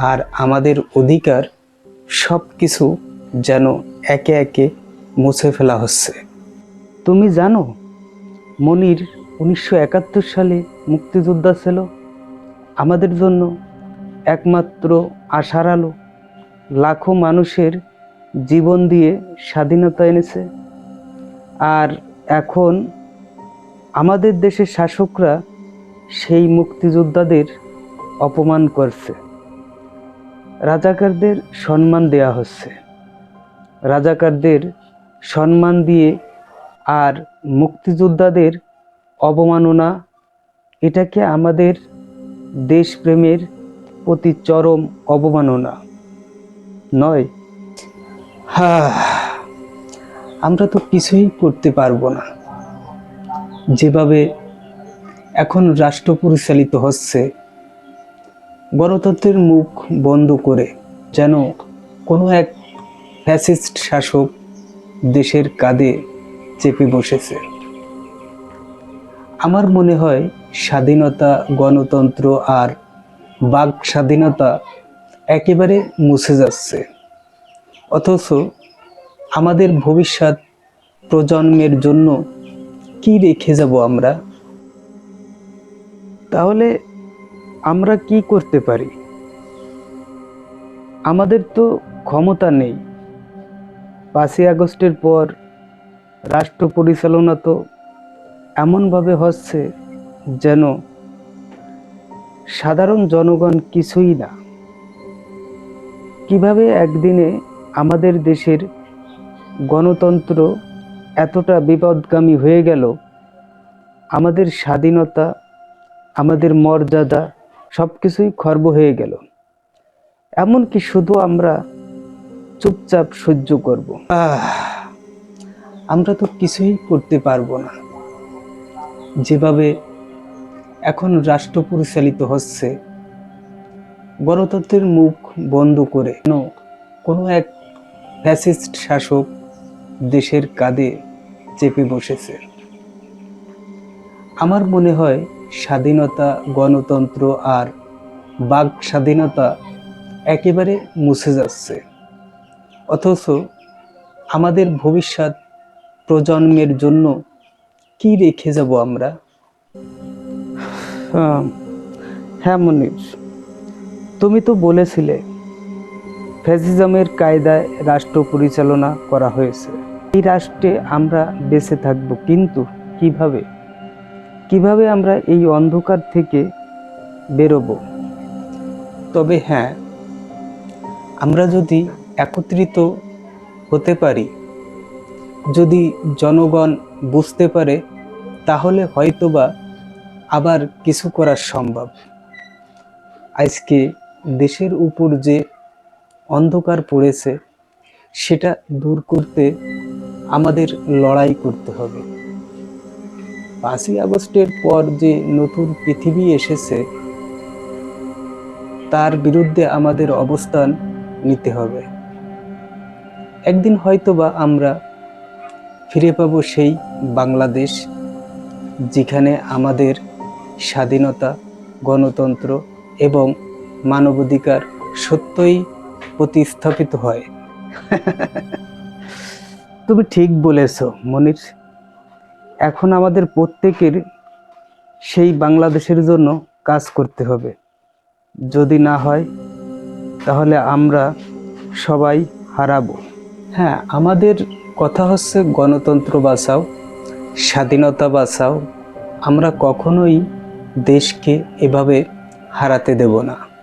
আর আমাদের অধিকার সব কিছু যেন একে একে মুছে ফেলা হচ্ছে। তুমি জানো মনির 1971 সালে মুক্তিযোদ্ধা ছিল, আমাদের জন্য একমাত্র আশার আলো। লাখো মানুষের জীবন দিয়ে স্বাধীনতা এনেছে। আর এখন আমাদের দেশের শাসকরা সেই মুক্তিযোদ্ধাদের অপমান করছে। রাজাকারদের সম্মান দেয়া হচ্ছে, রাজাকারদের সম্মান দিয়ে আর মুক্তিযোদ্ধাদের অবমাননা, এটাকে আমাদের দেশপ্রেমের প্রতি চরম অবমাননা নয়? আমরা তো কিছুই করতে পারবো না। যেভাবে এখন রাষ্ট্র পরিচালিত হচ্ছে, গণতন্ত্রের মুখ বন্ধ করে যেন কোনো এক ফ্যাসিস্ট শাসক দেশের কাঁধে চেপে বসেছে। আমার মনে হয় স্বাধীনতা, গণতন্ত্র আর বাক স্বাধীনতা একেবারে মুছে যাচ্ছে। অথচ আমাদের ভবিষ্যৎ প্রজন্মের জন্য কি রেখে যাব আমরা? তাহলে আমরা কি করতে পারি? আমাদের তো ক্ষমতা নেই। 5ই আগস্টের পর রাষ্ট্র পরিচালনা তো এমনভাবে হচ্ছে যেন সাধারণ জনগণ কিছুই না। কিভাবে একদিনে আমাদের দেশের গণতন্ত্র এতটা বিপদগামী হয়ে গেল, আমাদের স্বাধীনতা, আমাদের মর্যাদা সব কিছুই খর্ব হয়ে গেল। এমনকি শুধু আমরা চুপচাপ সহ্য করব। আমরা তো কিছুই করতে পারবো না। যেভাবে এখন রাষ্ট্র পরিচালিত হচ্ছে, গণতন্ত্রের মুখ বন্ধ করে কোনো এক ফ্যাসিস্ট শাসক দেশের কাঁধে চেপে বসেছে। আমার মনে হয় স্বাধীনতা, গণতন্ত্র আর বাক স্বাধীনতা একেবারে মুছে যাচ্ছে। অথচ আমাদের ভবিষ্যৎ প্রজন্মের জন্য কি রেখে যাব আমরা? হ্যাঁ মনির, তুমি তো বলেছিলে ফ্যাসিজমের কায়দায় রাষ্ট্র পরিচালনা করা হয়েছে। এই রাষ্ট্রে আমরা বেঁচে থাকব, কিন্তু কিভাবে আমরা এই অন্ধকার থেকে বেরোবো? তবে হ্যাঁ, আমরা যদি একত্রিত হতে পারি, যদি জনগণ বুঝতে পারে, তাহলে হয়তোবা আবার কিছু করা সম্ভব। আজকে দেশের উপর যে অন্ধকার পড়েছে, সেটা দূর করতে আমাদের লড়াই করতে হবে। 5ই আগস্টের পর যে নতুন পৃথিবী এসেছে, তার বিরুদ্ধে আমাদের অবস্থান নিতে হবে। একদিন হয়তোবা আমরা ফিরে পাব সেই বাংলাদেশ, যেখানে আমাদের স্বাধীনতা, গণতন্ত্র এবং মানবাধিকার সত্যই প্রতিস্থাপিত হয়। তুমি ঠিক বলেছ মনির। এখন আমাদের প্রত্যেকের সেই বাংলাদেশের জন্য কাজ করতে হবে। যদি না হয়, তাহলে আমরা সবাই হারাবো। হ্যাঁ, আমাদের কথা হচ্ছে গণতন্ত্র বাঁচাও, স্বাধীনতা বাঁচাও। আমরা কখনোই দেশকে এভাবে হারাতে দেব না।